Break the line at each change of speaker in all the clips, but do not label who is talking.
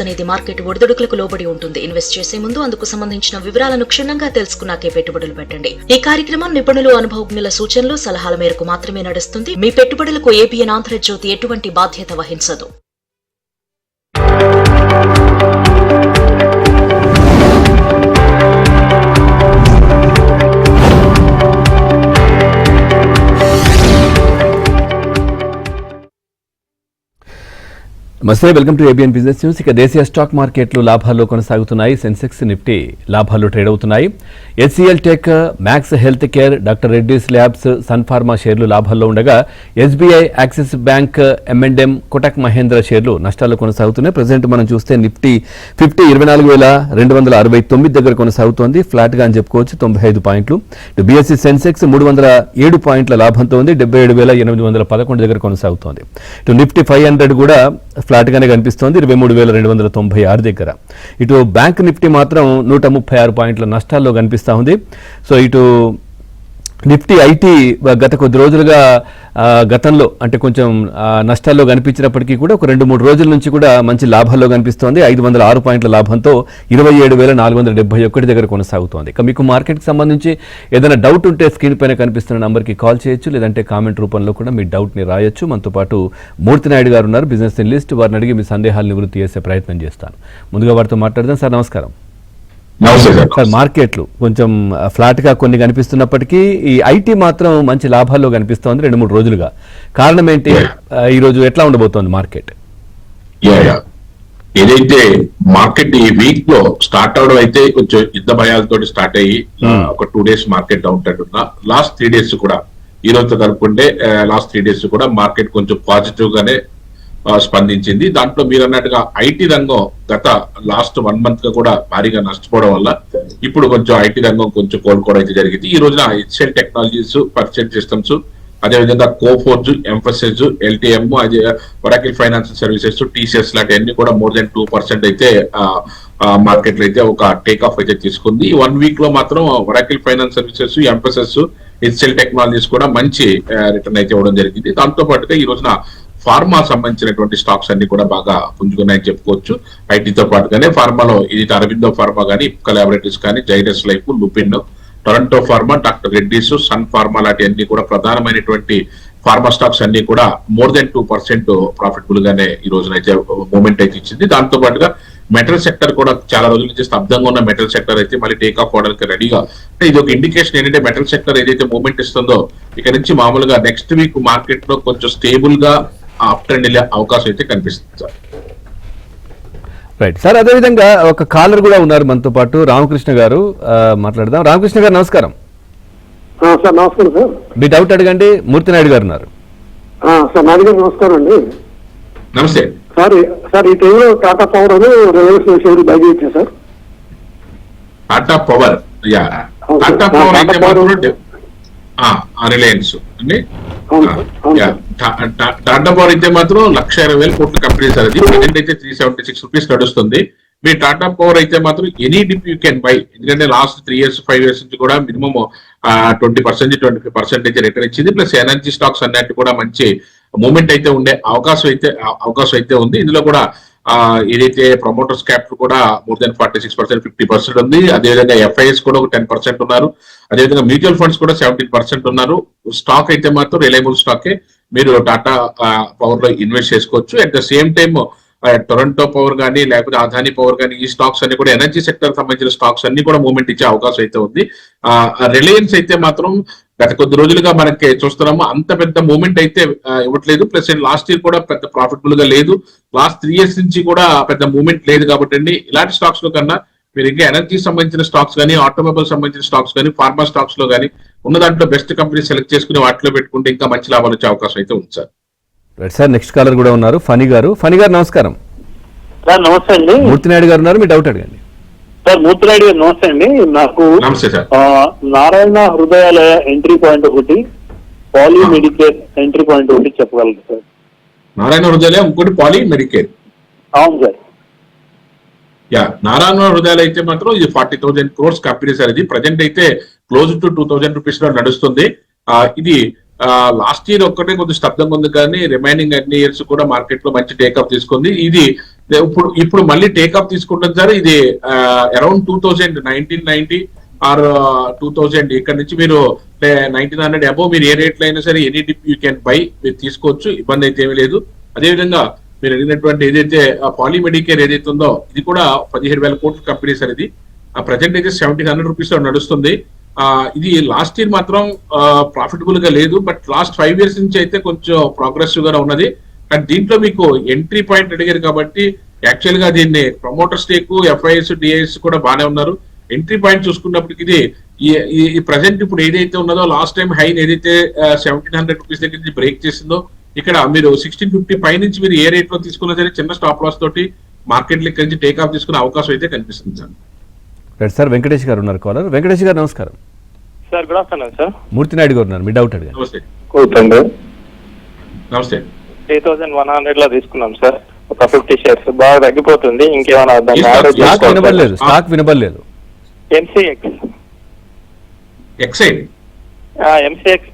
అనేది మార్కెట్ ఒడిదుడుకులకు లోబడి ఉంటుంది. ఇన్వెస్ట్ చేసే ముందు అందుకు సంబంధించిన వివరాలను క్షుణ్ణంగా తెలుసుకున్నాకే పెట్టుబడులు పెట్టండి. ఈ కార్యక్రమం నిపుణులు, అనుభవజ్ఞుల సూచనలు, సలహాల మేరకు మాత్రమే నడుస్తుంది. మీ పెట్టుబడులకు ఏబిఎన్ ఆంధ్రజ్యోతి ఎటువంటి బాధ్యత వహించదు.
నమస్తే, welcome to ABN business news. ఇక దేశీయ స్టాక్ మార్కెట్లు లాభాల్లో కొనసాగుతున్నాయి. సెన్సెక్స్, నిఫ్టీ లాభాల్లో ట్రేడ్ అవుతున్నాయి. HCL tech, Max health care, doctor Reddy's labs, Sun pharma షేర్లు లాభాల్లో ఉండగా SBI, Axis bank, M&M, Kotak Mahindra షేర్లు నష్టాల్లో కొనసాగుతున్నాయి. ప్రజెంట్ మనం చూస్తే నిఫ్టీ 24,269 దగ్గర కొనసాగుతోంది. ఫ్లాట్ గా అని చెప్పుకోవచ్చు, 95 పాయింట్లు. బీఎస్సీ సెన్సెక్స్ 307 పాయింట్ల లాభంతో ఉంది, 77,811 దగ్గర కొనసాగుతోంది. నిఫ్టీ 500 కూడా ఫ్లాట్ గానే కనిపిస్తోంది, 23,296 దగ్గర. ఇటు బ్యాంక్ నిఫ్టీ మాత్రం 136 పాయింట్ల నష్టాల్లో కనిపిస్తా ఉంది. సో ఇటు నిఫ్టీ ఐటీ గత కొద్ది రోజులుగా గతంలో అంటే కొంచెం నష్టాల్లో కనిపించినప్పటికీ కూడా ఒక 2-3 రోజుల నుంచి కూడా మంచి లాభాల్లో కనిపిస్తోంది. 506 పాయింట్ల లాభంతో 27,471 దగ్గర కొనసాగుతోంది. ఇక మీకు మార్కెట్కి సంబంధించి ఏదైనా డౌట్ ఉంటే స్క్రీన్ పైన కనిపిస్తున్న నంబర్కి కాల్ చేయొచ్చు, లేదంటే కామెంట్ రూపంలో కూడా మీ డౌట్ని రాయొచ్చు. మనతో పాటు మూర్తి నాయుడు గారు ఉన్నారు, బిజినెస్ అనలిస్ట్. వారిని అడిగి మీ సందేహాలు నివృత్తి చేసే ప్రయత్నం చేస్తాను. ముందుగా వారితో మాట్లాడదాం. సార్ నమస్కారం. సార్, మార్కెట్లు కొంచెం ఫ్లాట్ గా కొన్ని కనిపిస్తున్నప్పటికీ ఈ ఐటీ మాత్రం మంచి లాభాల్లో కనిపిస్తోంది 2-3 రోజులుగా. కారణం ఏంటి? ఈ రోజు ఎట్లా ఉండబోతోంది మార్కెట్?
ఏదైతే మార్కెట్ ఈ వీక్ లో స్టార్ట్ అవడం అయితే కొంచెం యుద్ధ భయాలతో స్టార్ట్ అయ్యి ఒక 2 days మార్కెట్ డౌన్ ట్రెండ్ ఉన్నా, లాస్ట్ 3 days కూడా ఈ రోజుతో కలుపుకుంటే లాస్ట్ 3 days కూడా మార్కెట్ కొంచెం పాజిటివ్ గానే స్పందించింది. దాంట్లో మీరు అన్నట్టుగా ఐటీ రంగం గత లాస్ట్ 1 month గా కూడా భారీగా నష్టపోవడం వల్ల ఇప్పుడు కొంచెం ఐటీ రంగం కొంచెం కోలుకోవడం అయితే జరిగింది. ఈ రోజున హెచ్సిఎల్ టెక్నాలజీస్, పర్చేజ్ సిస్టమ్స్, అదేవిధంగా కోఫోర్జ్, ఎంఫసిస్, ఎల్టీఎం, అదే ఒరాకిల్ ఫైనాన్షియల్ సర్వీసెస్, టీసీఎస్ లాంటి కూడా మోర్ దెన్ 2% అయితే మార్కెట్ లో అయితే ఒక టేక్ ఆఫ్ అయితే తీసుకుంది. ఈ 1 week లో మాత్రం Oracle finance services, emphasis, HCl technologies కూడా మంచి రిటర్న్ అయితే ఇవ్వడం జరిగింది. దాంతో పాటుగా ఈ రోజున ఫార్మా సంబంధించినటువంటి స్టాక్స్ అన్ని కూడా బాగా పుంజుకున్నాయని చెప్పుకోవచ్చు. ఐటీతో పాటుగానే ఫార్మాలో ఇది అరవిందో ఫార్మా కానీ, ఇప్కా ల్యాబొరేటరీస్ కానీ, Zydus life, Lupin, Torrent pharma, doctor Reddy's, Sun pharma లాంటి అన్ని కూడా ప్రధానమైనటువంటి ఫార్మా స్టాక్స్ అన్ని కూడా మోర్ దెన్ 2% ప్రాఫిటబుల్ గానే ఈ రోజునైతే మూమెంట్ అయితే ఇచ్చింది. దాంతో పాటుగా మెటల్ సెక్టర్ కూడా చాలా రోజుల నుంచి స్తబ్దంగా ఉన్న మెటల్ సెక్టర్ అయితే మళ్ళీ టేక్ ఆఫ్ అవడానికి రెడీగా. ఇది ఒక ఇండికేషన్ ఏంటంటే మెటల్ సెక్టర్ ఏదైతే మూమెంట్ ఇస్తుందో ఇక నుంచి మామూలుగా నెక్స్ట్ వీక్ మార్కెట్ లో కొంచెం స్టేబుల్ గా అప్ ట్రెండ్ వెళ్ళే అవకాశం అయితే కనిపిస్తుంది సార్.
రైట్ సార్, అదేవిధంగా ఒక కాలర్ కూడా ఉన్నారు మనతో పాటు, రామకృష్ణ గారు. మాట్లాడదాం. రామకృష్ణ గారు నమస్కారం.
సార్ నమస్కారం సార్.
మీ డౌట్ అడగండి. మూర్తి నాయుడు గారు ఉన్నారు.
సార్ నాయుడు గారు నమస్కారం అండి.
నమస్తే
సార్. ఈ టైంలో టాటా పవర్ అని రిలయన్స్ షేర్ బై చేయొచ్చా sir?
Tata power, Tata power అయితే మాత్రం రిలయన్స్ అండి. టాటా పవర్ అయితే మాత్రం 1,20,000 కోట్ల కంపెనీ సార్. అది ప్రజెంట్ అయితే 376 రూపీస్ నడుస్తుంది. మీ టాటా పవర్ అయితే మాత్రం any dip you can buy. ఎందుకంటే లాస్ట్ 3 years 5 years నుంచి కూడా మినిమం 20%, 25% అయితే రిటర్న్ ఇచ్చింది. ప్లస్ ఎనర్జీ స్టాక్స్ అన్నట్టు కూడా మంచి మూమెంట్ అయితే ఉండే అవకాశం అయితే ఉంది. ఇందులో కూడా ఏదైతే ప్రమోటర్స్ క్యాపిటల్ కూడా మోర్ దెన్ 46%, 50% ఉంది. అదేవిధంగా ఎఫ్ఐఎస్ కూడా ఒక 10% ఉన్నారు. అదేవిధంగా మ్యూచువల్ ఫండ్స్ కూడా 17% ఉన్నారు. స్టాక్ అయితే మాత్రం రిలయబుల్ స్టాకే, మీరు టాటా పవర్ లో ఇన్వెస్ట్ చేసుకోవచ్చు. At the same time Toronto power కానీ లేకపోతే అదానీ పవర్ కానీ ఈ స్టాక్స్ అన్ని కూడా ఎనర్జీ సెక్టర్ సంబంధించిన స్టాక్స్ అన్ని కూడా మూవ్మెంట్ ఇచ్చే అవకాశం అయితే ఉంది. రిలయన్స్ అయితే మాత్రం గత కొద్ది రోజులుగా మనకి చూస్తున్నాము అంత పెద్ద మూమెంట్ అయితే ఇవ్వట్లేదు. ప్లస్ లాస్ట్ ఇయర్ కూడా పెద్ద ప్రాఫిటబుల్ గా లేదు. లాస్ట్ 3 years నుంచి కూడా పెద్ద మూమెంట్ లేదు. కాబట్టి అండి ఇలాంటి స్టాక్స్ లో కన్నా మీరు ఇంకా ఎనర్జీ సంబంధించిన స్టాక్స్ కానీ, ఆటోమొబైల్ సంబంధించిన స్టాక్స్ కానీ, ఫార్మా స్టాక్స్ లో కానీ ఉన్న దాంట్లో బెస్ట్ కంపెనీ సెలెక్ట్ చేసుకుని వాటిలో పెట్టుకుంటే ఇంకా మంచి లాభాలు వచ్చే అవకాశం అయితే ఉంది sir.
Right sir, next caller కూడా ఉన్నారు, ఫనీ గారు. ఫనీ గారు నమస్కారం.
సార్ నమస్తే అండి.
మూర్తి నాయుడు గారు ఉన్నారు, మీ డౌట్ అడగండి.
సార్ మూర్తి నాయుడు గారు నమస్తే అండి. నాకు నారాయణ హృదయాలయ ఎంట్రీ పాయింట్ ఒకటి, పాలీ మెడికేర్ ఎంట్రీ పాయింట్ ఒకటి చెప్పగలరు సార్?
నారాయణ హృదయాలయం ఇంకోటి పాలీ మెడికేర్.
అవును సార్.
నారాయణ హృదయాలు అయితే మాత్రం ఇది 40,000 crores కంపెనీ సార్. ఇది ప్రజెంట్ అయితే క్లోజ్ టు 2,000 rupees లో నడుస్తుంది. ఇది లాస్ట్ ఇయర్ ఒక్కటే కొద్దిగా స్తబ్దంగా ఉంది, కానీ రిమైనింగ్ అన్ని ఇయర్స్ కూడా మార్కెట్ లో మంచి టేక్అప్ తీసుకుంది. ఇది ఇప్పుడు మళ్ళీ టేకప్ తీసుకుంటాం సార్. ఇది అరౌండ్ 1990 ఆర్ 2000 ఇక్కడ నుంచి మీరు 1900 అబోవ్ మీరు ఏ రేట్లో అయినా సరే any dip you can buy, మీరు తీసుకోవచ్చు, ఇబ్బంది అయితే ఏమీ లేదు. అదేవిధంగా మీరు అడిగినటువంటి ఏదైతే పాలీమెడికేర్ ఏదైతే ఉందో ఇది కూడా 17,000 కోట్ల కంపెనీ సార్. ఇది ప్రజెంట్ అయితే 1,700 రూపీస్ లో నడుస్తుంది. ఇది లాస్ట్ ఇయర్ మాత్రం ప్రాఫిటబుల్ గా లేదు, బట్ లాస్ట్ 5 years నుంచి అయితే కొంచెం ప్రోగ్రెసివ్ గా ఉన్నది. అండ్ దీంట్లో మీకు ఎంట్రీ పాయింట్ అడిగారు కాబట్టి యాక్చువల్ గా దీన్ని ప్రమోటర్ స్టేక్, ఎఫ్ఐఎస్, డిఐఎస్ కూడా బాగానే ఉన్నారు. ఎంట్రీ పాయింట్ చూసుకున్నప్పటికి ఇది ఈ ప్రజెంట్ ఇప్పుడు ఏదైతే ఉన్నదో లాస్ట్ టైం హై ఏదైతే 1,700 రూపీస్ దగ్గర నుంచి బ్రేక్ చేసిందో ఇక్కడ మీరు 1650 పై నుంచి మీరు ఏ రేట్ లో తీసుకున్నా సరే చిన్న స్టాప్ లాస్ తోటి మార్కెట్ లెక్క నుంచి టేక్ ఆఫ్ తీసుకునే అవకాశం అయితే కనిపిస్తుంది సార్.
రైట్ సార్, వెంకటేష్ గారు ఉన్నారు కాలర్. వెంకటేష్ గారు నమస్కారం.
Sir good afternoon sir.
Murthy Naidu garu ఉన్నారు, మీ డౌట్ అడిగారు.
నమస్తే. నమస్తే.
3,100 లో తీసుకున్నాం సార్, ఒక 50 shares. బాగా తగ్గిపోతుంది, ఇంకేమైనా
స్టాక్ వినబడలేదు.
ఎంసీఎక్స్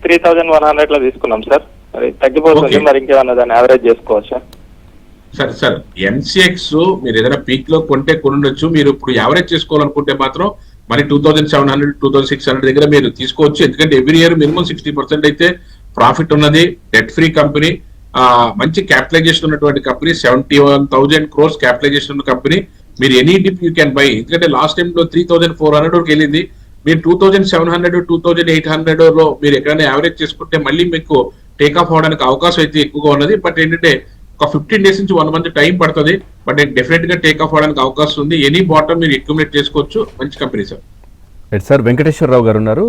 3,100 లో తీసుకున్నాం సార్, మరి తగ్గిపోతుంది, మరి ఇంకేమైనా దాన్ని యావరేజ్ చేసుకోవచ్చా?
సార్ ఎంసీఎక్స్ మీరు ఏదైనా పీక్ లో కొంటే కొనుండొచ్చు. మీరు ఇప్పుడు యావరేజ్ చేసుకోవాలనుకుంటే మాత్రం మరి 2,700 2,600 దగ్గర మీరు తీసుకోవచ్చు. ఎందుకంటే ఎవ్రీ ఇయర్ మినిమం 60% అయితే ప్రాఫిట్ ఉన్నది. డెట్ ఫ్రీ కంపెనీ, మంచి క్యాపిటలైజేషన్ ఉన్నటువంటి కంపెనీ, 71,000 crores క్యాపిటలైజేషన్ ఉన్న కంపెనీ. మీరు any dip you can buy. ఎందుకంటే లాస్ట్ టైం లో 3,400 వరకు వెళ్ళింది. మీరు 2,700 2,800 లో మీరు ఎక్కడైనా యావరేజ్ చేసుకుంటే మళ్ళీ మీకు టేక్ ఆఫ్ అవడానికి అవకాశం అయితే ఎక్కువగా ఉన్నది. బట్ ఏంటంటే ఒక 15 days నుంచి 1 month టైం పడుతుంది, బట్ డెఫినెట్ గా టేక్ ఆఫ్ అవడానికి అవకాశం ఉంది. ఎనీ బాటమ్ మీరు అక్యుములేట్ చేసుకోవచ్చు. మంచి company sir.
Right sir, Venkateswararao గారు ఉన్నారు.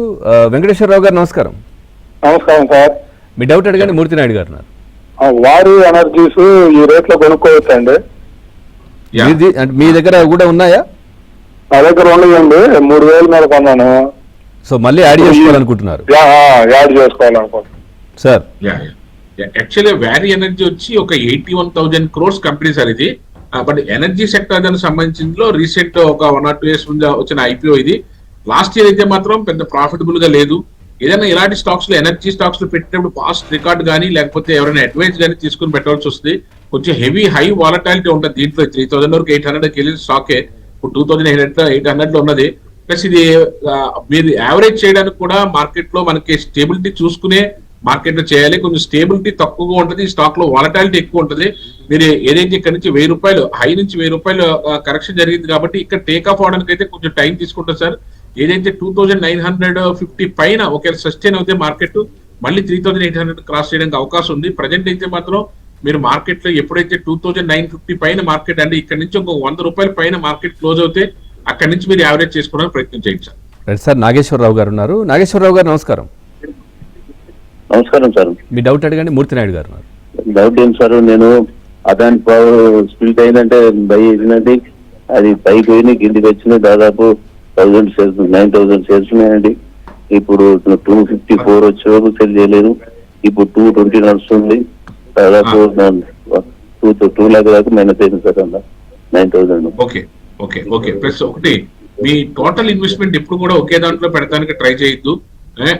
వెంకటేశ్వరరావు గారు నమస్కారం.
నమస్కారం సార్.
మీ డౌట్ అడగండి. మూర్తి నాయుడు గారు ఉన్నారు.
వారి ఎనర్జీస్ ఈ రేట్ లో కొనుక్కోవచ్చండి?
మీ దగ్గర కూడా ఉన్నాయా?
నా దగ్గర ఉన్నాయండి, 3,000 మీద కొన్నాను.
సో మళ్ళీ యాడ్ చేసుకోవాలనుకుంటున్నారు?
యాడ్ చేసుకోవాలనుకుంటున్నాను
సార్.
యాక్చువల్లీ వ్యారీ ఎనర్జీ వచ్చి ఒక 81,000 crores కంపెనీ సార్ ఇది. బట్ ఎనర్జీ సెక్టర్ దానికి సంబంధించిందిలో రీసెంట్ ఒక 1 or 2 years ముందు వచ్చిన ఐపీఓ ఇది. లాస్ట్ ఇయర్ అయితే మాత్రం పెద్ద ప్రాఫిటబుల్ గా లేదు. ఏదైనా ఇలాంటి స్టాక్స్ లో ఎనర్జీ స్టాక్స్ లో పెట్టినప్పుడు పాస్ట్ రికార్డ్ కానీ లేకపోతే ఎవరైనా అడ్వైజ్ కానీ తీసుకుని పెట్టాల్సి వస్తుంది. కొంచెం హెవీ హై వాలటాలిటీ ఉంటుంది దీంట్లో. 3,000 వరకు 800కి వెళ్ళిన స్టాకే ఇప్పుడు 2,800 లో ఉన్నది. ప్లస్ ఇది మీరు యావరేజ్ చేయడానికి కూడా మార్కెట్ లో మనకి స్టేబిలిటీ చూసుకునే మార్కెట్ లో చేయాలి. కొంచెం స్టేబిలిటీ తక్కువగా ఉంటుంది, స్టాక్ లో వాలటాలిటీ ఎక్కువ ఉంటుంది. మీరు ఏదైతే ఇక్కడ నుంచి 1,000 రూపాయలు హై నుంచి 1,000 రూపాయలు కరెక్షన్ జరిగింది కాబట్టి ఇక్కడ టేక్ ఆఫ్ అవడానికి అయితే కొంచెం టైం తీసుకుంటుంది సార్. ఏదైతే 2,950 పైన ఒకవేళ సస్టైన్ అవుతే మార్కెట్ మళ్ళీ 3,800 క్రాస్ చేయడానికి అవకాశం ఉంది. ప్రజెంట్ అయితే మాత్రం మీరు మార్కెట్ లో ఎప్పుడైతే 2,950 పైన మార్కెట్ అంటే ఇక్కడ నుంచి ఒక 100 రూపాయల పైన మార్కెట్ క్లోజ్ అవుతే అక్కడ నుంచి మీరు యావరేజ్ చేసుకోవడానికి ప్రయత్నం చేయండి సార్.
రైట్ సార్, నాగేశ్వరరావు గారు ఉన్నారు. నాగేశ్వరరావు గారు నమస్కారం.
నమస్కారం సార్.
మీ డౌట్ అడగండి. మూర్తి నాయుడు గారు ఉన్నారు.
డౌట్ ఏం సార్, నేను అదాని పవర్ స్ప్లిట్ అయిందంటే బై చేసినది, అది పైకి పోయి కిందికి వచ్చిన దాదాపు 1,000 shares 9,000 shares ఉన్నాయండి. ఇప్పుడు 254 వచ్చే వరకు సెల్ చేయలేదు. ఇప్పుడు 220 నడుస్తుంది. దాదాపు 2 lakh దాకా మైనస్ అయింది సార్ అలా 9,000.
Okay okay okay. ప్లస్ ఒకటి, మీ టోటల్ ఇన్వెస్ట్మెంట్ ఎప్పుడు కూడా ఒకే దాంట్లో పెడతానికి ట్రై చేయొద్దు.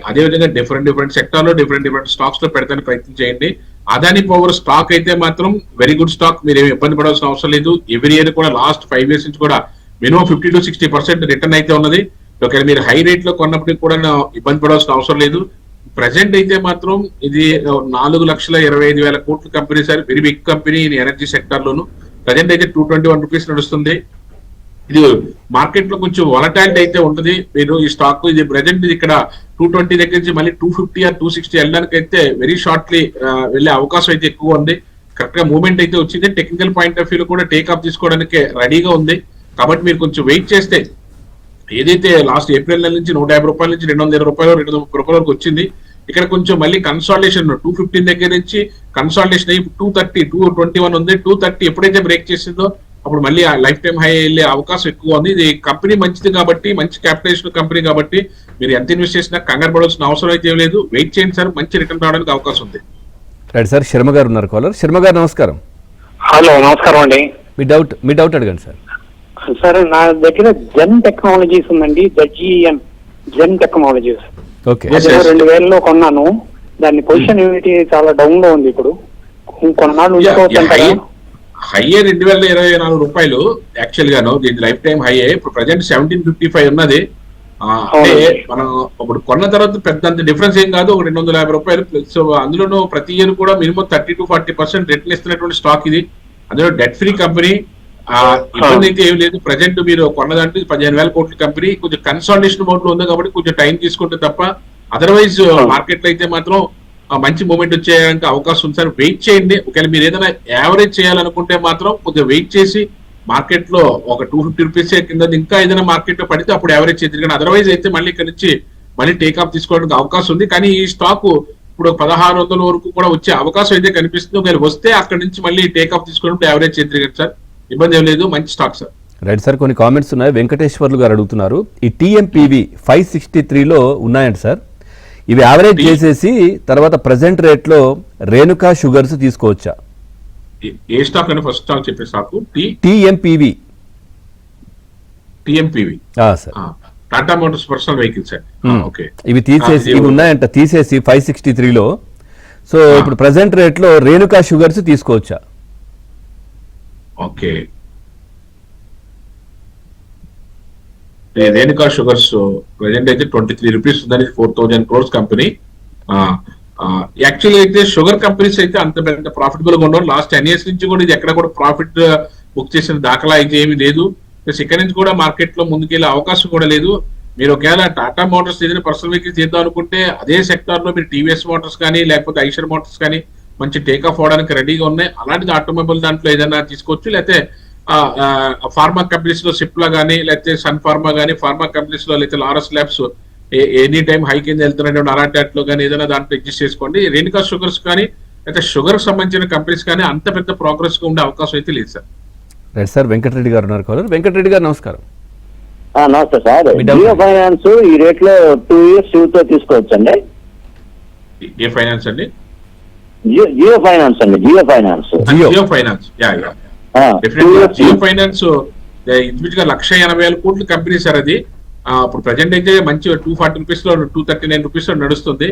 అదేవిధంగా డిఫరెంట్ సెక్టార్ లో డిఫరెంట్ స్టాక్స్ లో పెడతానికి ప్రయత్నం చేయండి. అదాని పవర్ స్టాక్ అయితే మాత్రం వెరీ గుడ్ స్టాక్, మీరు ఏమి ఇబ్బంది పడాల్సిన అవసరం లేదు. ఎవ్రీ ఇయర్ కూడా లాస్ట్ 5 years నుంచి కూడా మినిమం 50 to 60% రిటర్న్ అయితే ఉన్నది. ఒకవేళ మీరు హై రేట్ లో కొన్నప్పటికి కూడా ఇబ్బంది పడాల్సిన అవసరం లేదు. ప్రజెంట్ అయితే మాత్రం ఇది 4,25,000 కోట్ల company sir, very big company energy sector లోను. ప్రజెంట్ అయితే 221 రూపీస్ నడుస్తుంది. ఇది మార్కెట్ లో కొంచెం వాలటాలిటీ అయితే ఉంటుంది. మీరు ఈ స్టాక్ ఇది ప్రజెంట్ ఇక్కడ 220 దగ్గర నుంచి మళ్ళీ 250 or 260 వెళ్ళడానికి అయితే వెరీ షార్ట్లీ వెళ్లే అవకాశం అయితే ఎక్కువ ఉంది. కరెక్ట్ గా మూవ్మెంట్ అయితే వచ్చింది. టెక్నికల్ పాయింట్ ఆఫ్ వ్యూ కూడా టేక్ ఆఫ్ తీసుకోవడానికి రెడీగా ఉంది. కాబట్టి మీరు కొంచెం వెయిట్ చేస్తే ఏదైతే లాస్ట్ ఏప్రిల్ నెల నుంచి 150 రూపాయల నుంచి 220 రూపాయలు 230 రూపాయల వరకు వచ్చింది. ఇక్కడ కొంచెం మళ్ళీ కన్సాలిడేషన్ 215 దగ్గర నుంచి కన్సాలిడేషన్ అయ్యి 230 221 ఉంది. 230 ఎప్పుడైతే బ్రేక్ చేసిందో అప్పుడు మళ్ళీ లైఫ్ టైం హై వెళ్ళే అవకాశం ఎక్కువ ఉంది. ఇది కంపెనీ మంచిది కాబట్టి, మంచి క్యాపిటలైజేషన్ కంపెనీ కాబట్టి మీరు ఎంత ఇన్వెస్ట్ చేసినా కంగారు పడాల్సిన అవసరం అయితే ఏం లేదు. వెయిట్ చేయండి సార్, మంచి రిటర్న్ రావడానికి అవకాశం ఉంది.
రైట్ సార్, శర్మ గారు ఉన్నారు కాలర్. శర్మ గారు నమస్కారం.
హలో నమస్కారం అండి.
మీ డౌట్ అడగండి సార్.
సార్ నా దగ్గర జెన్ టెక్నాలజీస్ ఉందండి, జెన్ టెక్నాలజీస్.
ఓకే,
2,000 కొన్నాను. దాని పొజిషన్ యూనిటీ చాలా డౌన్ లో ఉంది. ఇప్పుడు కొన్నాళ్ళు ఉంచుకోవచ్చు.
హైయే 2024 రూపాయలు యాక్చువల్ గాను, దీని లైఫ్ టైం హైయే. ఇప్పుడు ప్రజెంట్ 1755 ఉన్నది. అంటే మనం ఇప్పుడు కొన్న తర్వాత పెద్ద డిఫరెన్స్ ఏం కాదు, ఒక 250 రూపాయలు. సో అందులోనూ ప్రతి ఇయర్ కూడా మినిమం 30 to 40% రిటర్న్ ఇస్తున్నటువంటి స్టాక్ ఇది. అందులో డెట్ ఫ్రీ కంపెనీ, ఇబ్బంది అయితే ఏం లేదు. ప్రజెంట్ మీరు కొన్నదంటే 15,000 కోట్ల కంపెనీ, కొంచెం కన్సాలిడేషన్ మోడ్ లో ఉంది కాబట్టి కొంచెం టైం తీసుకుంటే తప్ప, అదర్వైజ్ మార్కెట్ లో అయితే మాత్రం మంచి మూమెంట్ వచ్చేయడానికి అవకాశం ఉంది సార్. వెయిట్ చేయండి. ఒకవేళ మీరు ఏదైనా యావరేజ్ చేయాలనుకుంటే మాత్రం కొద్దిగా వెయిట్ చేసి మార్కెట్ లో ఒక 250 రూపీస్ కింద ఇంకా ఏదైనా మార్కెట్ లో పడితే అప్పుడు యావరేజ్ చేద్దరు. కానీ అదర్వైజ్ అయితే మళ్ళీ ఇక్కడ నుంచి మళ్ళీ టేక్ ఆఫ్ తీసుకోవడానికి అవకాశం ఉంది. కానీ ఈ స్టాక్ ఇప్పుడు 1600 వరకు కూడా వచ్చే అవకాశం అయితే కనిపిస్తుంది. ఒకవేళ వస్తే అక్కడ నుంచి మళ్ళీ టేక్ ఆఫ్ తీసుకోవడం యావరేజ్ చేద్దరు సార్, ఇబ్బంది ఏం లేదు. మంచి స్టాక్ సార్.
రైట్ సార్, కొన్ని కామెంట్స్ ఉన్నాయి. వెంకటేశ్వర్లు గారు అడుగుతున్నారు, ఈ TMPV 563లో ఉన్నాయండి సార్, ఇవి యావరేజ్ చేసేసి తర్వాత ప్రెసెంట్ రేట్ లో రేణుకా షుగర్స్ తీసుకోవచ్చా?
ఏ స్టాక్ అని ఫస్ట్ స్టాక్ చెప్పే stock
TMPV
sir, Tata Motors personal vehicle sir. Okay,
ఇవి తీసేసి ఇవి ఉన్నాయంట, తీసేసి 563లో. సో ఇప్పుడు ప్రెసెంట్ రేట్ లో రేణుకా షుగర్స్ తీసుకోవచ్చా?
ఓకే, రేణుకా షుగర్స్ ప్రెసెంట్ అయితే 23 రూపీస్ ఉందని, 4,000 crores కంపెనీ. యాక్చువల్లీ అయితే షుగర్ కంపెనీస్ అయితే అంత పెద్ద ప్రాఫిటబుల్ గా ఉండవు. లాస్ట్ 10 years నుంచి కూడా ఇది ఎక్కడ కూడా ప్రాఫిట్ బుక్ చేసిన దాఖలా అయితే ఏమీ లేదు. ప్లస్ ఇక్కడ నుంచి కూడా మార్కెట్ లో ముందుకెళ్లే అవకాశం కూడా లేదు. మీరు ఒకవేళ టాటా మోటార్స్ ఏదైనా పర్సనల్ వెహికల్స్ చేద్దాం అనుకుంటే అదే సెక్టార్ లో మీరు టీవీఎస్ మోటార్స్ కానీ లేకపోతే ఐషర్ మోటార్స్ కానీ మంచి టేక్ ఆఫ్ అవడానికి రెడీగా ఉన్నాయి. అలాంటిది ఆటోమొబైల్ దాంట్లో ఏదైనా తీసుకోవచ్చు. లేకపోతే ఫార్మా కంపెనీస్ లో సిప్లా గానీ, లేకపోతే సన్ ఫార్మా గానీ, ఫార్మా కంపెనీస్ లో లేకపోతే Laurus labs any time high కింద వెళ్తున్నటువంటి అలాంటి వాటిలో కానీ ఏదైనా దాంట్లో అడ్జస్ట్ చేసుకోండి. రేణుకా షుగర్స్ కానీ లేకపోతే షుగర్ సంబంధించిన కంపెనీస్ కానీ అంత పెద్ద ప్రోగ్రెస్ గా ఉండే అవకాశం అయితే లేదు సార్.
రైట్ సార్, వెంకటరెడ్డి గారు ఉన్నారు కాలర్. వెంకటరెడ్డి గారు నమస్కారం.
నమస్తే సార్. జియో ఫైనాన్స్ ఈ రేట్ లో 2 years తో తీసుకోవచ్చండి?
ఏ ఫైనాన్స్ అండి?
జియో ఫైనాన్స్ అండి. Jio finance
Jio finance Jio finance ఇంచుమించుగా 1,80,000 కోట్ల కంపెనీ సార్ అది. ఇప్పుడు ప్రజెంట్ అయితే మంచి 240 రూపీస్ లో 239 రూపీస్ లో నడుస్తుంది.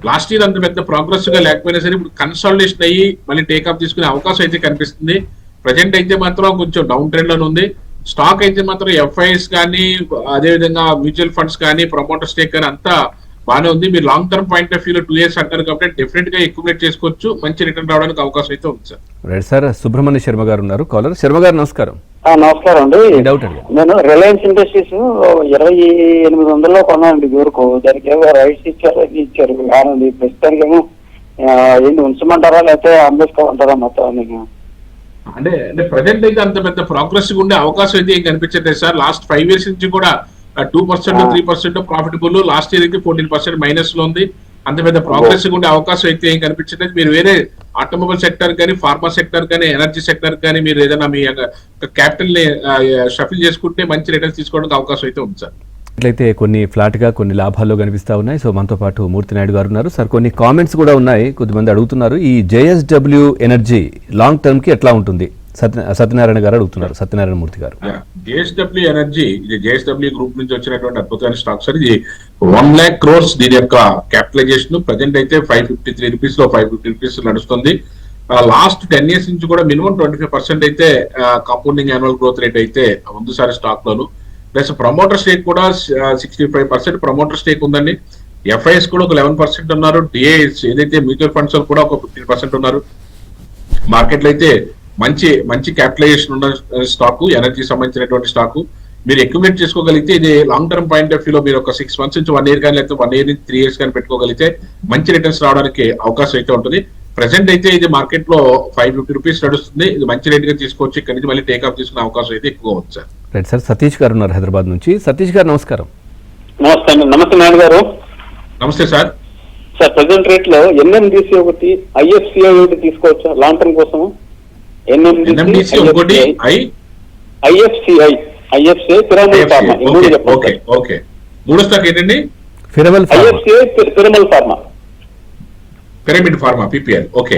లాస్ట్ ఇయర్ అంత పెద్ద ప్రోగ్రెస్ గా లేకపోయినా సరే ఇప్పుడు కన్సాలిడేషన్ అయ్యి మళ్ళీ టేకప్ తీసుకునే అవకాశం అయితే కనిపిస్తుంది. ప్రజెంట్ అయితే మాత్రం కొంచెం డౌన్ ట్రెండ్ లో ఉంది. స్టాక్ అయితే మాత్రం FIs కానీ అదేవిధంగా మ్యూచువల్ ఫండ్స్ కానీ ప్రమోటర్ స్టేక్ కానీ అంతా బాగానే ఉంది. మీరు లాంగ్ టర్మ్ పాయింట్ ఆఫ్ వ్యూలో 2 years అంటారు కాబట్టి డెఫినెట్ గా అక్యుములేట్ చేసుకోవచ్చు. మంచి రిటర్న్ రావడానికి అవకాశం అయితే ఉంది sir.
Right sir, Subrahmanya Sharma గారు ఉన్నారు కాలర్. శర్మ గారు నమస్కారం.
నమస్కారం అండి.
డౌట్ అండి,
నేను రిలయన్స్ ఇండస్ట్రీస్ 2800 కొన్నానండి. వరకు దానికి ఏమో రైట్స్ ఇచ్చారు, ఇచ్చారు కానండి. ప్రస్తుతానికి ఏమో ఏంటి ఉంచమంటారా లేకపోతే అమ్మేసుకోమంటారా మొత్తం?
అంటే ప్రజెంట్ అయితే అంత పెద్ద ప్రోగ్రెస్ ఉండే అవకాశం అయితే ఏం కనిపించట్లేదు సార్. లాస్ట్ 5 years నుంచి కూడా 2% 3% ప్రాఫిటబుల్. లాస్ట్ ఇయర్ అయితే 14% మైనస్ లో ఉంది. అంత పెద్ద ప్రోగ్రెస్ ఉండే అవకాశం అయితే ఏం కనిపించట్లేదు. మీరు వేరే ఆటోమొబైల్ సెక్టర్ కానీ, ఫార్మా సెక్టర్ కానీ, ఎనర్జీ సెక్టర్ కానీ మీరు ఏదైనా మీ క్యాపిటల్ ని షఫిల్ చేసుకుంటే మంచి రిటర్న్స్ తీసుకోవడానికి అవకాశం అయితే ఉంది సార్.
ఇట్లయితే కొన్ని ఫ్లాట్ గా కొన్ని లాభాల్లో కనిపిస్తా ఉన్నాయి. సో మనతో పాటు మూర్తి నాయుడు గారు ఉన్నారు. సార్, కొన్ని కామెంట్స్ కూడా ఉన్నాయి. కొద్దిమంది అడుగుతున్నారు, ఈ JSW ఎనర్జీ లాంగ్ టర్మ్ కి ఎట్లా ఉంటుంది? సత్యనారాయణ గారు అడుగుతున్నారు. సత్యనారాయణ మూర్తి గారు.
JSW ఎనర్జీ ఇది JSW గ్రూప్ నుంచి వచ్చినటువంటి అద్భుతమైన స్టాక్ సార్. ఇది 1 lakh crores దీని యొక్క క్యాపిటలైజేషన్. ప్రజెంట్ అయితే 553 రూపీస్ లో 550 రూపీస్ నడుస్తుంది. లాస్ట్ 10 years నుంచి కూడా మినిమం 25% అయితే కాంపౌండింగ్ యాన్యువల్ గ్రోత్ రేట్ అయితే ముందుసారి స్టాక్ లోను. ప్లస్ ప్రమోటర్ స్టేక్ కూడా 65% ప్రమోటర్ స్టేక్ ఉందండి. FIs కూడా ఒక 11% ఉన్నారు. DIs ఏదైతే మ్యూచువల్ ఫండ్స్ కూడా ఒక 15% ఉన్నారు. మార్కెట్ లో అయితే మంచి క్యాపిటలైజేషన్ ఉన్న స్టాక్, ఎనర్జీ సంబంధించినటువంటి స్టాక్. మీరు అక్యుములేట్ చేసుకోగలిగితే ఇది లాంగ్ టర్మ్ పాయింట్ ఆఫ్ వ్యూలో మీరు ఒక 6 months నుంచి 1 year కానీ లేకపోతే 1 year నుంచి 3 years కానీ పెట్టుకోగలిగితే మంచి రిటర్న్స్ రావడానికి అవకాశం అయితే ఉంటుంది. ప్రెసెంట్ అయితే ఇది మార్కెట్ లో 550 రూపీస్ నడుస్తుంది. ఇది మంచి రేట్ గా తీసుకోవచ్చు. ఇక్కడ నుంచి మళ్ళీ టేక్ ఆఫ్ తీసుకునే అవకాశం అయితే ఎక్కువ ఉంది సార్.
రైట్ సార్, సతీష్ గారు ఉన్నారు హైదరాబాద్ నుంచి. సతీష్ గారు నమస్కారం.
నమస్తే అండి. నమస్తే నాయుడు గారు.
నమస్తే సార్.
సార్ ప్రెసెంట్ రేట్ లో NMDC ఒకటి, IFCI ఒకటి తీసుకోవచ్చా లాంగ్ టర్మ్ కోసం?
NMDC ఒకటి,
IFCI పిరమల్ ఫార్మా.
ఓకే, మూడో స్టాక్ ఏంటండి?
IFCI Piramal pharma,
pyramid pharma, PPL. Okay,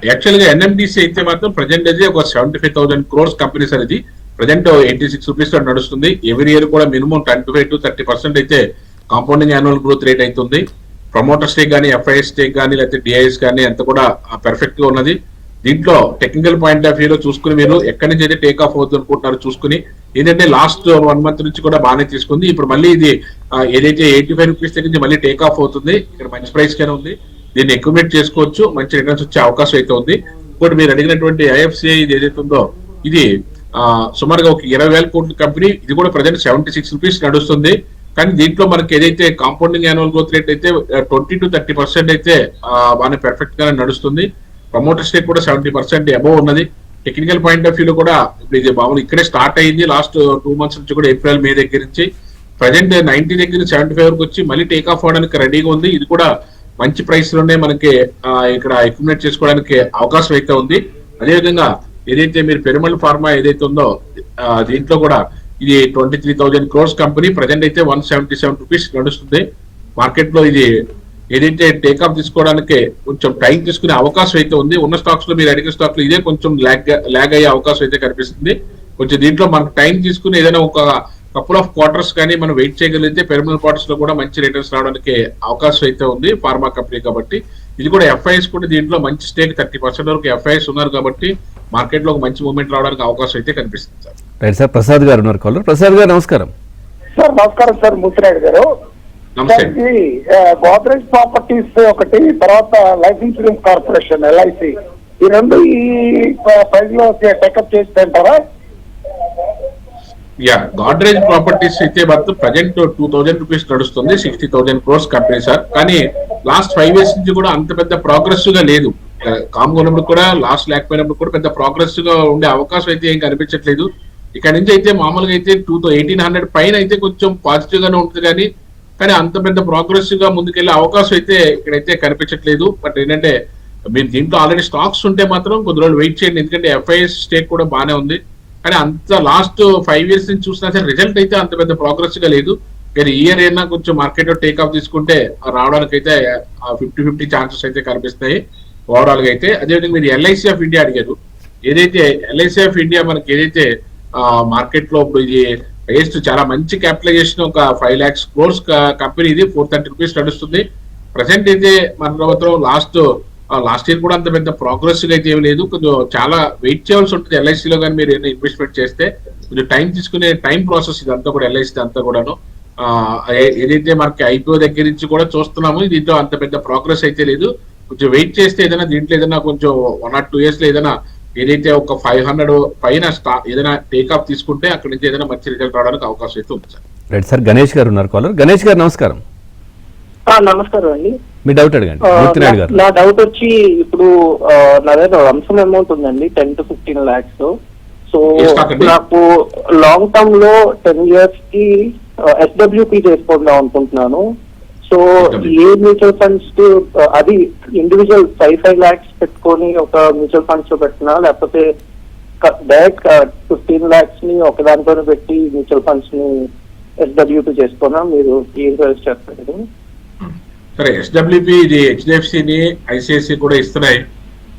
actual గా NMDC అయితే మాత్రం ప్రజెంట్ అయితే ఒక 75,000 crores కంపెనీ సార్. ఇది ప్రజెంట్ 86 రూపీస్ లో నడుస్తుంది. ఎవ్రీ ఇయర్ కూడా మినిమం 25 to 30% అయితే కాంపౌండింగ్ యాన్యువల్ గ్రోత్ రేట్ అవుతుంది. ప్రమోటర్ స్టేక్ కానీ, FIs స్టేక్ కానీ, లేకపోతే DIs కానీ అంత కూడా పర్ఫెక్ట్ గా ఉన్నది. దీంట్లో టెక్నికల్ పాయింట్ ఆఫ్ వ్యూలో చూసుకుని మీరు ఎక్కడి నుంచి అయితే టేక్ ఆఫ్ అవుతుంది అనుకుంటున్నారు చూసుకుని, ఏంటంటే లాస్ట్ 1 month నుంచి కూడా బాగానే తీసుకుంది. ఇప్పుడు మళ్ళీ ఇది ఏదైతే 85 రూపీస్ దగ్గర నుంచి మళ్ళీ టేక్ ఆఫ్ అవుతుంది. ఇక్కడ మంచి ప్రైస్ గానే ఉంది, దీన్ని అక్యుములేట్ చేసుకోవచ్చు, మంచి రిటర్న్స్ వచ్చే అవకాశం అయితే ఉంది. ఇప్పుడు మీరు అడిగినటువంటి ఐఎఫ్సిఐ ఇది ఏదైతే ఉందో ఇది సుమారుగా ఒక 20,000 కోట్ల కంపెనీ. ఇది కూడా ప్రజెంట్ 76 రూపీస్ నడుస్తుంది. కానీ దీంట్లో మనకి ఏదైతే కాంపౌండింగ్ యాన్యువల్ గ్రోత్ రేట్ అయితే 20 to 30% అయితే బాగా పర్ఫెక్ట్ గానే నడుస్తుంది. ప్రమోటర్ స్టేక్ కూడా 70% అబోవ్ ఉన్నది. టెక్నికల్ పాయింట్ ఆఫ్ వ్యూలో కూడా ఇప్పుడు ఇది మామూలు ఇక్కడే స్టార్ట్ అయింది. లాస్ట్ 2 months నుంచి కూడా ఏప్రిల్ మే దగ్గర నుంచి ప్రజెంట్ 90 దగ్గర 75 వరకు వచ్చి మళ్ళీ టేక్ ఆఫ్ అవడానికి రెడీగా ఉంది. ఇది కూడా మంచి ప్రైస్ లోనే మనకి ఇక్కడ అక్యుములేట్ చేసుకోవడానికి అవకాశం అయితే ఉంది. అదేవిధంగా ఏదైతే మీరు పెరుమల్ ఫార్మా ఏదైతే ఉందో దీంట్లో కూడా ఇది 23,000 crores కంపెనీ. ప్రజెంట్ అయితే 177 రూపీస్ నడుస్తుంది. మార్కెట్ లో ఇది ఏదైతే టేక్ ఆఫ్ తీసుకోవడానికి కొంచెం టైం తీసుకునే అవకాశం అయితే ఉంది. ఉన్న స్టాక్స్ లో మీరు అడిగిన స్టాక్ లో ఇదే కొంచెం ల్యాగ్ అయ్యే అవకాశం అయితే కనిపిస్తుంది. కొంచెం దీంట్లో మనకు టైం తీసుకుని ఏదైనా ఒక కపుల్ ఆఫ్ క్వార్టర్స్ కానీ మనం వెయిట్ చేయగలిగితే పెర్మనెంట్ క్వార్టర్స్ లో కూడా మంచి రిటర్న్స్ రావడానికి అవకాశం అయితే ఉంది ఫార్మా కంపెనీ కాబట్టి. ఇది కూడా ఎఫ్ఐఎస్ కూడా దీంట్లో మంచి స్టేక్ 30% వరకు ఎఫ్ఐఎస్ ఉన్నారు కాబట్టి మార్కెట్ లో ఒక మంచి మూవ్మెంట్ రావడానికి అవకాశం అయితే కనిపిస్తుంది సార్.
రైట్ సార్, ప్రసాద్ గారు ఉన్నారు కాలర్. ప్రసాద్ గారు నమస్కారం.
సార్ నమస్కారం సార్, మూర్తినాయుడు గారు.
నమస్తే.
గోద్రేజ్ ప్రాపర్టీస్ ఒకటి, తర్వాత లైఫ్ ఇన్సూరెన్స్ కార్పొరేషన్ LIC, ఈ రెండు ఈ ప్రైస్ లో టేకప్ చేస్తారా?
గాడ్రేజ్ ప్రాపర్టీస్ అయితే మాత్రం ప్రజెంట్ 2,000 రూపీస్ నడుస్తుంది. 60,000 crores కంపెనీ సార్. కానీ లాస్ట్ 5 years నుంచి కూడా అంత పెద్ద ప్రోగ్రెసివ్ గా లేదు. కామ్గా ఉన్నప్పుడు కూడా లాస్ట్ లేకపోయినప్పుడు కూడా పెద్ద ప్రోగ్రెసివ్ గా ఉండే అవకాశం అయితే ఏం కనిపించట్లేదు. ఇక్కడ నుంచి అయితే మామూలుగా అయితే 1800 పైన అయితే కొంచెం పాజిటివ్ గానే ఉంటుంది కానీ అంత పెద్ద ప్రోగ్రెసివ్ గా ముందుకెళ్లే అవకాశం అయితే ఇక్కడైతే కనిపించట్లేదు. బట్ ఏంటంటే మీరు దీంట్లో ఆల్రెడీ స్టాక్స్ ఉంటే మాత్రం కొద్ది రోజులు వెయిట్ చేయండి. ఎందుకంటే ఎఫ్ఐఎస్ స్టేక్ కూడా బాగానే ఉంది. కానీ అంత లాస్ట్ 5 years నుంచి చూసినా సరే రిజల్ట్ అయితే అంత పెద్ద ప్రోగ్రెసివ్ గా లేదు. కానీ ఇయర్ అయినా కొంచెం మార్కెట్ లో టేక్ ఆఫ్ తీసుకుంటే రావడానికి అయితే 50-50 ఛాన్సెస్ అయితే కనిపిస్తాయి ఓవరాల్ గా అయితే. అదేవిధంగా మీరు LIC ఆఫ్ ఇండియా అడిగారు. ఏదైతే LIC ఆఫ్ ఇండియా మనకి ఏదైతే మార్కెట్ లో ఇది హైయెస్ట్ చాలా మంచి క్యాపిటలైజేషన్ ఒక 5 lakhs crores కంపెనీ. ఇది 430 రూపీస్ నడుస్తుంది. ప్రజెంట్ అయితే మన ప్రభుత్వం లాస్ట్ ఇయర్ కూడా అంత పెద్ద ప్రోగ్రెసివ్ అయితే ఏమి లేదు. కొంచెం చాలా వెయిట్ చేయాల్సి ఉంటుంది LIC లో కానీ మీరు ఏదైనా ఇన్వెస్ట్మెంట్ చేస్తే. కొంచెం టైం తీసుకునే టైం ప్రాసెస్ ఇదంతా కూడా LIC అంతా కూడాను. ఏదైతే మనకి IPO దగ్గర నుంచి కూడా చూస్తున్నాము దీంట్లో అంత పెద్ద ప్రోగ్రెస్ అయితే లేదు. కొంచెం వెయిట్ చేస్తే ఏదైనా దీంట్లో ఏదైనా కొంచెం 1 or 2 years లో ఏదైనా ఏదైతే ఒక 500 పైన ఏదైనా టేక్ ఆఫ్ తీసుకుంటే అక్కడ నుంచి ఏదైనా మంచి రిజల్ట్ రావడానికి అవకాశం అయితే ఉంది సార్.
రైట్ సార్, గణేష్ గారు ఉన్నారు కాలర్. గణేష్ గారు నమస్కారం.
నమస్కారం అండి.
మీ డౌట్ అడగండి. మూర్తినాయుడు గారు.
నా డౌట్ వచ్చి ఇప్పుడు నా దగ్గర రంసమ్ అమౌంట్ ఉందండి 10 to 15 lakhs. సో నాకు లాంగ్ టర్మ్ లో 10 years కి SWP చేసుకుందాం అనుకుంటున్నాను. సో ఏ మ్యూచువల్ ఫండ్స్ అది ఇండివిజువల్ 5 lakhs పెట్టుకొని ఒక మ్యూచువల్ ఫండ్స్ లో పెట్టినా, లేకపోతే డైరెక్ట్ 15 lakhs ని ఒక దాంట్లోనే పెట్టి మ్యూచువల్ ఫండ్స్ ని SWP చేసుకున్నా, మీరు ఏం సజెస్ట్ చేస్తారు?
సరే, SWP ఇది HDFC ని ICICI కూడా ఇస్తున్నాయి.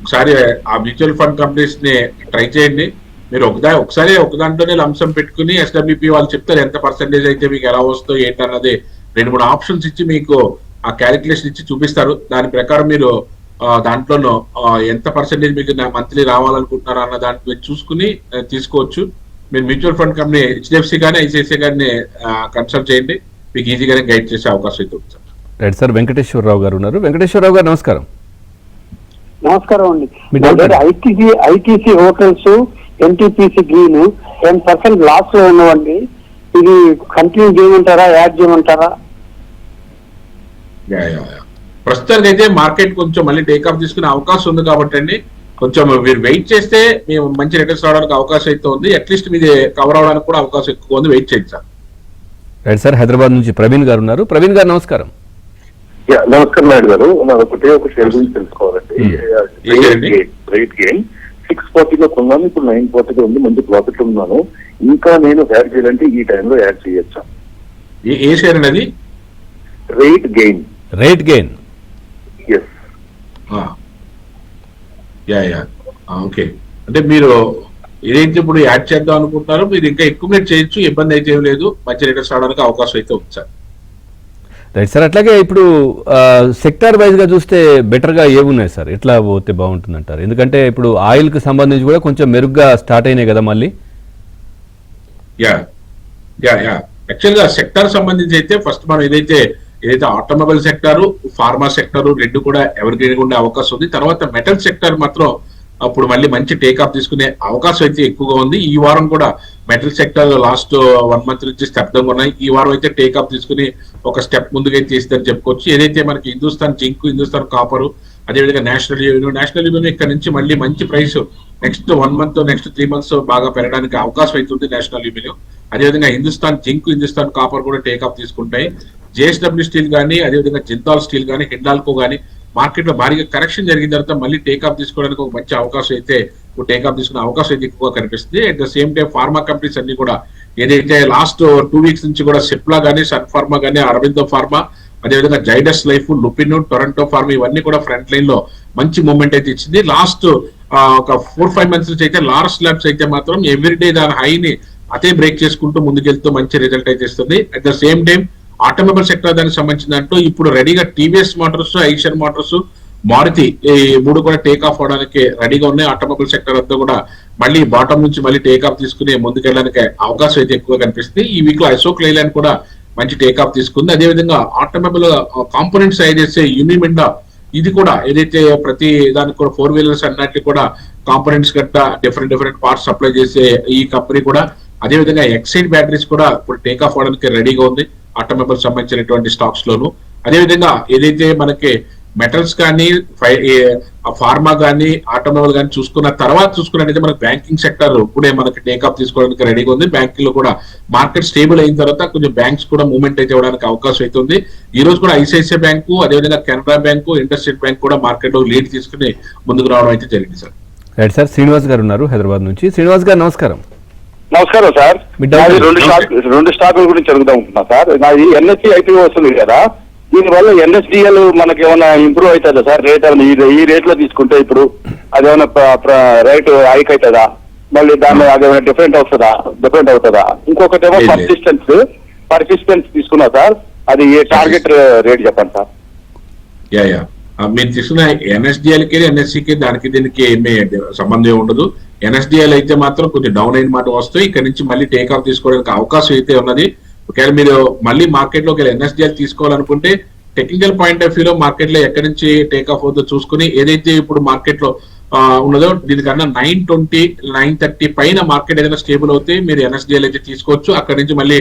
ఒకసారి ఆ మ్యూచువల్ ఫండ్ కంపెనీస్ ని ట్రై చేయండి. మీరు ఒకసారి ఒక దాంట్లోనే లంసం పెట్టుకుని SWP వాళ్ళు చెప్తారు ఎంత పర్సెంటేజ్ అయితే మీకు ఎలా వస్తుందో ఏంటన్నది 2-3 ఆప్షన్స్ ఇచ్చి మీకు ఆ క్యాలిక్యులేషన్ ఇచ్చి చూపిస్తారు. దాని ప్రకారం మీరు దాంట్లోనూ ఎంత పర్సెంటేజ్ మీకు మంత్లీ రావాలనుకుంటున్నారా అన్న దాంట్లో చూసుకుని తీసుకోవచ్చు. మీరు మ్యూచువల్ ఫండ్ కంపెనీ HDFC కానీ ICICI కానీ కన్సల్ట్ చేయండి, మీకు ఈజీగానే గైడ్ చేసే అవకాశం అయితే ఉంది సార్.
రైట్ సార్, వెంకటేశ్వరరావు గారు ఉన్నారు. వెంకటేశ్వరరావు గారు నమస్కారం.
నమస్కారం అండి. ITC హోటల్స్, NTPC గ్రీన్ 10% లాస్ లో ఉన్నవండి. ఇది కంటిన్యూ చేయమంటారా, యాడ్ చేయమంటారా?
ప్రస్తుతానికి అయితే మార్కెట్ కొంచెం మళ్ళీ టేక్ ఆఫ్ తీసుకునే అవకాశం ఉంది కాబట్టి అండి కొంచెం మీరు వెయిట్ చేస్తే మేము మంచి రిటర్న్స్ రావడానికి అవకాశం అయితే ఉంది. అట్లీస్ట్ మీది కవర్ అవడానికి కూడా అవకాశం ఎక్కువ ఉంది. వెయిట్ చేయండి సార్. రైట్
సార్, హైదరాబాద్ నుంచి ప్రవీణ్ గారు ఉన్నారు. ప్రవీణ్ గారు నమస్కారం.
నమస్కారం నాయుడు గారు. నాకు ఒక షేర్ గురించి తెలుసుకోవాలండి. రైట్ గెయిన్ 640 కొన్నాను, ఇప్పుడు 940 ఉంది, మంచి ప్రాఫిట్ ఉన్నాను. ఇంకా నేను యాడ్ చేయాలంటే ఈ టైంలో యాడ్ చేయొచ్చా?
ఏ షేర్ అనేది?
RateGain.
RateGain.
Yes.
Okay, అంటే మీరు ఏదైతే ఇప్పుడు యాడ్ చేద్దాం అనుకుంటున్నారో మీరు ఇంకా ఎక్కువ చేయొచ్చు, ఇబ్బంది అయితే ఏం లేదు. మంచి రిటర్న్స్ రావడానికి అవకాశం అయితే ఉంది సార్.
రైట్ సార్, అట్లాగే ఇప్పుడు సెక్టార్ వైజ్ గా చూస్తే బెటర్ గా ఏమున్నాయి సార్, ఎట్లా పోతే బాగుంటుంది అంటారు? ఎందుకంటే ఇప్పుడు ఆయిల్ కి సంబంధించి కూడా కొంచెం మెరుగ్గా స్టార్ట్ అయినాయి కదా మళ్ళీ.
యాక్చువల్ గా సెక్టార్ సంబంధించి అయితే ఫస్ట్ మనం ఏదైతే ఆటోమొబైల్ సెక్టారు, ఫార్మా సెక్టారు రెండు కూడా ఎవరికైనా ఉండే అవకాశం ఉంది. తర్వాత మెటల్ సెక్టార్ మాత్రం అప్పుడు మళ్ళీ మంచి టేక్ ఆఫ్ తీసుకునే అవకాశం అయితే ఎక్కువగా ఉంది. ఈ వారం కూడా మెటల్ సెక్టర్ లాస్ట్ 1 month నుంచి స్తబ్దంగా ఉన్నాయి. ఈ వారం అయితే టేక్ ఆఫ్ తీసుకుని ఒక స్టెప్ ముందుగా తీస్తుందని చెప్పుకోవచ్చు. ఏదైతే మనకి హిందుస్థాన్ జింక్, హిందుస్థాన్ కాపరు, అదేవిధంగా నేషనల్ రెవెన్యూ ఇక్కడ నుంచి మళ్ళీ మంచి price next 1 month, next 3 months బాగా పెరగడానికి అవకాశం అవుతుంది నేషనల్ రెవెన్యూ. అదేవిధంగా హిందుస్థాన్ జింక్, హిందుస్థాన్ కాపర్ కూడా టేక్ ఆఫ్ తీసుకుంటాయి. జేఎస్డబ్ల్యూ స్టీల్ కానీ, అదేవిధంగా జిందాల్ స్టీల్ కానీ, హిండాల్కో కానీ మార్కెట్ లో భారీగా కరెక్షన్ జరిగిన తర్వాత మళ్ళీ టేక్ ఆఫ్ తీసుకోవడానికి ఒక మంచి అవకాశం అయితే టేక్ ఆఫ్ తీసుకునే అవకాశం అయితే ఎక్కువగా కనిపిస్తుంది. At the same time pharma companies అన్ని కూడా ఏదైతే లాస్ట్ 2 weeks నుంచి కూడా సిప్లా కానీ, సన్ ఫార్మా కానీ, అరవిందో ఫార్మా, అదేవిధంగా Zydus life, Lupin, Torrent pharma ఇవన్నీ కూడా ఫ్రంట్ లైన్ లో మంచి మూవ్మెంట్ అయితే ఇచ్చింది. లాస్ట్ ఒక 4-5 months నుంచి అయితే లార్జ్ ల్యాబ్స్ అయితే మాత్రం ఎవ్రీడే దాని హైని అదే బ్రేక్ చేసుకుంటూ ముందుకెళ్తూ మంచి రిజల్ట్ అయితే ఇస్తుంది. At the same time automobile sector దానికి సంబంధించిన దాంట్లో ఇప్పుడు రెడీగా TVS motors, Eicher motors, Maruti ఈ 3 కూడా టేక్ ఆఫ్ అవడానికి రెడీగా ఉన్నాయి. ఆటోమొబైల్ సెక్టర్ అంతా కూడా మళ్ళీ బాటం నుంచి మళ్ళీ టేక్ ఆఫ్ తీసుకుని ముందుకెళ్ళడానికి అవకాశం అయితే ఎక్కువగా కనిపిస్తుంది. ఈ వీక్ లో అశోక్ లైలాండ్ కూడా మంచి టేక్ ఆఫ్ తీసుకుంది. అదేవిధంగా ఆటోమొబైల్ కాంపోనెంట్స్ ఏదైతే యూనిమిండా ఇది కూడా ఏదైతే ప్రతి దానికి కూడా 4 wheelers అన్నట్లు కూడా కాంపోనెంట్స్ గట్టా డిఫరెంట్ పార్ట్స్ సప్లై చేసే ఈ కంపెనీ కూడా, అదేవిధంగా ఎక్సైడ్ బ్యాటరీస్ కూడా ఇప్పుడు టేక్ ఆఫ్ అవడానికి రెడీగా ఉంది ఆటోమొబైల్ సంబంధించినటువంటి స్టాక్స్ లోను. అదేవిధంగా ఏదైతే మనకి మెటల్స్ కానీ, ఫార్మా కానీ, ఆటోమొబైల్ కానీ చూసుకున్న తర్వాత చూసుకున్నట్టయితే మనకి బ్యాంకింగ్ సెక్టర్ ఇప్పుడే మనకి టేక్ ఆఫ్ తీసుకోవడానికి రెడీగా ఉంది. బ్యాంకింగ్ లో కూడా మార్కెట్ స్టేబుల్ అయిన తర్వాత కొంచెం బ్యాంక్స్ కూడా మూవ్మెంట్ అయితే ఇవ్వడానికి అవకాశం అయితే ఉంది. ఈ రోజు కూడా ఐసిఐసిఐ బ్యాంకు, అదేవిధంగా కెనరా బ్యాంకు, ఇండస్ట్రియల్ బ్యాంక్ కూడా మార్కెట్ లో లీడ్ తీసుకుని ముందుకు రావడం అయితే జరిగింది సార్.
రైట్ సార్, శ్రీనివాస్ గారు ఉన్నారు హైదరాబాద్ నుంచి. శ్రీనివాస్ గారు నమస్కారం.
నమస్కారం సార్. నాది 2 స్టాకుల గురించి అడుగుతా ఉంటున్నా సార్. నాది ఎన్ఎస్సి ఐపీఓ వస్తుంది కదా, దీనివల్ల ఎన్ఎస్డిఎల్ మనకి ఏమైనా ఇంప్రూవ్ అవుతుందా సార్? రేట్ ఈ రేట్ లో తీసుకుంటే ఇప్పుడు అదేమైనా రైట్ హైక్ అవుతుందా? మళ్ళీ దాన్ని అదేమైనా డిఫరెంట్ అవుతుందా? ఇంకొకటి ఏమో పర్సిస్టెన్స్ తీసుకున్నా సార్, అది ఏ టార్గెట్ రేట్ చెప్పండి సార్.
మీరు తీసుకున్న ఎన్ఎస్డిఎల్ కి, ఎన్ఎస్సికి దానికి దీనికి ఏమీ సంబంధం ఉండదు. ఎన్ఎస్డిఎల్ అయితే మాత్రం కొంచెం డౌన్ అయిన మాట వస్తాయి. ఇక్కడ నుంచి మళ్ళీ టేక్ ఆఫ్ తీసుకోవడానికి అవకాశం అయితే ఉన్నది. ఒకవేళ మీరు మళ్ళీ మార్కెట్ లో ఎన్ఎస్డిఎల్ తీసుకోవాలనుకుంటే టెక్నికల్ పాయింట్ ఆఫ్ వ్యూలో మార్కెట్ లో ఎక్కడి నుంచి టేక్ ఆఫ్ అవుతుందో చూసుకుని ఏదైతే ఇప్పుడు మార్కెట్ లో ఉన్నదో దీనికన్నా 920, 930 పైన మార్కెట్ ఏదైనా స్టేబుల్ అవుతే మీరు ఎన్ఎస్డిఎల్ అయితే తీసుకోవచ్చు. అక్కడి నుంచి మళ్ళీ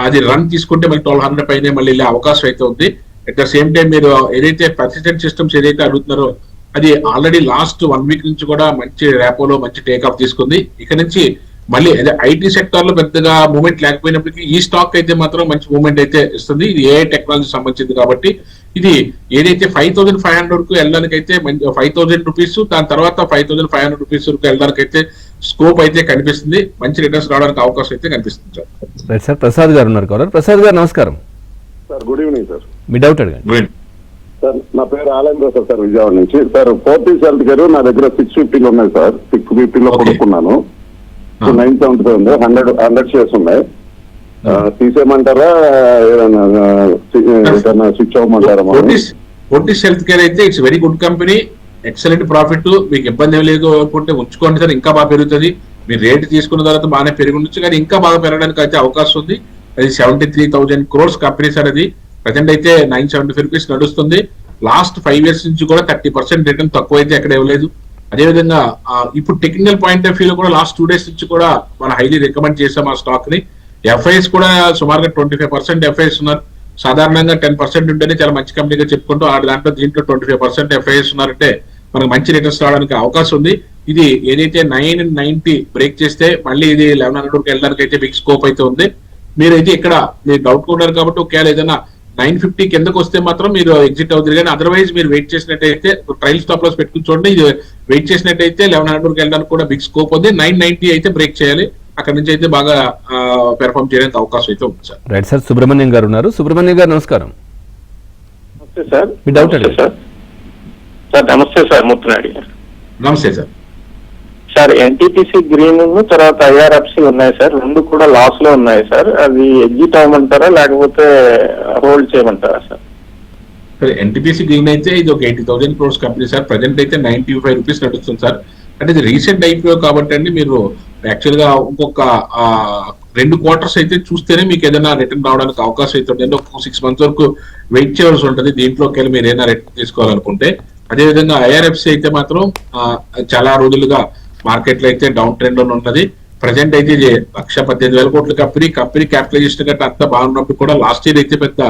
అది రన్ తీసుకుంటే మళ్ళీ 1200 పైన మళ్ళీ వెళ్ళే అవకాశం అయితే ఉంది. అట్ ద సేమ్ టైం మీరు ఏదైతే పర్సిస్టెంట్ సిస్టమ్స్ ఏదైతే అడుగుతున్నారో అది ఆల్రెడీ లాస్ట్ 1 week నుంచి కూడా మంచి ర్యాపోలో మంచి టేక్ ఆఫ్ తీసుకుంది. ఇక్కడ నుంచి మళ్ళీ అదే ఐటీ సెక్టర్ లో పెద్దగా మూవ్మెంట్ లేకపోయినప్పటికీ ఈ స్టాక్ అయితే మాత్రం మంచి మూవ్మెంట్ అయితే ఇస్తుంది. ఇది ఏఐ టెక్నాలజీ సంబంధించింది కాబట్టి ఇది ఏదైతే 5500 వరకు వెళ్ళడానికి అయితే 5000 రూపీస్, దాని తర్వాత 5500 రూపీస్ వరకు వెళ్ళడానికి అయితే స్కోప్ అయితే కనిపిస్తుంది. మంచి రిటర్న్స్ రావడానికి అవకాశం అయితే కనిపిస్తుంది సార్.
సార్ ప్రసాద్ గారు ఉన్నారు కాలర్. ప్రసాద్ గారు నమస్కారం
సార్. Good evening sir.
మీ డౌట్ అడగండి
సార్. నా పేరు ఆలయం ప్రసాద్ సార్, విజయవాడ నుంచి. సార్ ఫోర్టీస్ హెల్త్ కేర్ నా దగ్గర 650 ఉన్నాయి సార్. 650 కొనుక్కున్నాను. 970 ఉంది. 100 షేర్స్ ఉన్నాయి. తీసేయమంటారా, ఏదైనా స్విచ్ అవ్వమంటారా?
ఫోర్టీస్ హెల్త్ కేర్ అయితే it's very good company, excellent profit. మీకు ఇబ్బంది ఏం లేదు అనుకుంటే ఉంచుకోండి సార్, ఇంకా బాగా పెరుగుతుంది. మీరు రేట్ తీసుకున్న తర్వాత బాగానే పెరిగి ఉండొచ్చు, కానీ ఇంకా బాగా పెరగడానికి అయితే అవకాశం ఉంది. అది 73,000 crores కంపెనీ సార్. అది ప్రజెంట్ అయితే 975 రూపీస్ నడుస్తుంది. లాస్ట్ 5 years నుంచి కూడా 30% రిటర్న్ తక్కువ అయితే ఎక్కడ ఇవ్వలేదు. అదేవిధంగా ఇప్పుడు టెక్నికల్ పాయింట్ ఆఫ్ వ్యూ కూడా లాస్ట్ 2 days నుంచి కూడా మనం హైలీ రికమెండ్ చేసాం ఆ స్టాక్ ని. ఎఫ్ఐఎస్ కూడా సుమారుగా 25% ఎఫ్ఐఎస్ ఉన్నారు. సాధారణంగా 10% ఉంటేనే చాలా మంచి కంపెనీగా చెప్పుకుంటూ దాంట్లో 25% ఎఫ్ఐఎస్ ఉన్నారంటే మనకు మంచి రిటర్న్స్ రావడానికి అవకాశం ఉంది. ఇది ఏదైతే 990 బ్రేక్ చేస్తే మళ్ళీ ఇది 1100 వరకు వెళ్ళడానికి అయితే బిగ్ స్కోప్ అయితే ఉంది. మీరైతే ఇక్కడ మీరు డౌట్ ఉన్నారు కాబట్టి ఒకవేళ ఏదైనా 950 కిందకు వస్తే మాత్రం మీరు ఎగ్జిట్ అవుతుంది. కానీ అదర్వైజ్ మీరు వెయిట్ చేసినట్టయితే ట్రయల్ స్టాప్ లాస్ పెట్టుకుని చూడండి. ఇది వెయిట్ చేసినట్టయితే 1100 వరకు వెళ్ళడానికి కూడా బిగ్ స్కోప్ ఉంది. 990 అయితే బ్రేక్ చేయాలి. అక్కడ నుంచి అయితే బాగా పెర్ఫార్మ్ చేయడానికి అవకాశం అయితే ఉంది సార్.
Right sir. సుబ్రహ్మణ్యం గారు ఉన్నారు. సుబ్రహ్మణ్యం గారు నమస్కారం.
నమస్తే సార్.
మీ డౌట్ అడగండి
సార్. నమస్తే సార్. ముత్తునాడి.
నమస్తే సార్.
సార్ ఎన్టీపీసీ గ్రీన్ తర్వాత ఐఆర్ఎఫ్సి ఉన్నాయి సార్, రెండు కూడా లాస్ లో ఉన్నాయి సార్. అవి ఎగ్జిట్ అవ్వమంటారా లేకపోతే హోల్డ్ చేయమంటారా సార్?
ఎన్టీపీసీ గ్రీన్ అయితే ఇది ఒక 80,000 crores కంపెనీ సార్. ప్రజెంట్ అయితే 95 రూపీస్ నడుస్తుంది సార్. అంటే ఇది రీసెంట్ ఐపీఓ కాబట్టి అండి, మీరు యాక్చువల్ గా ఇంకొక 2 quarters అయితే చూస్తేనే మీకు ఏదైనా రిటర్న్ రావడానికి అవకాశం అయితే ఉంటుంది. ఒక 6 months వరకు వెయిట్ చేయవలసి ఉంటుంది దీంట్లోకి వెళ్ళి మీరు ఏదైనా రిటర్న్ తీసుకోవాలనుకుంటే. అదేవిధంగా ఐఆర్ఎఫ్సి అయితే మాత్రం చాలా రోజులుగా మార్కెట్ లో అయితే డౌన్ ట్రెండ్ లో ఉన్నది. ప్రజెంట్ అయితే ఇది 1,18,000 కోట్ల కంపెనీ క్యాపిటలైజేషన్ గట్రా అంతా బాగున్నప్పుడు కూడా లాస్ట్ ఇయర్ అయితే పెద్ద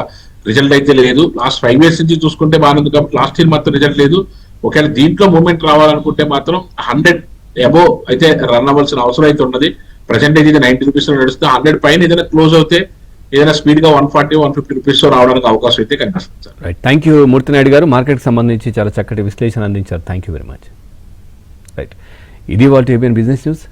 రిజల్ట్ అయితే లేదు. లాస్ట్ 5 years నుంచి చూసుకుంటే బాగుంది కాబట్టి లాస్ట్ ఇయర్ మాత్రం రిజల్ట్ లేదు. ఒకవేళ దీంట్లో మూవ్మెంట్ రావాలనుకుంటే మాత్రం 100 అబోవ్ అయితే రన్ అవ్వాల్సిన అవసరం అయితే ఉన్నది. ప్రజెంట్ అయితే ఇది 90 రూపీస్ లో నడుస్తుంది. 100 పైన ఏదైనా క్లోజ్ అవుతే ఏదైనా స్పీడ్ గా 140-150 రూపీస్ రావడానికి అవకాశం అయితే కనిపిస్తుంది సార్.
రైట్, థ్యాంక్ యూ మూర్తి నాయుడు గారు. మార్కెట్ సంబంధించి చాలా చక్కటి విశ్లేషణ అందించారు. Thank you very much. Right, ఇది వాళ్ళ ఏబిఎన్ బిజినెస్ న్యూస్.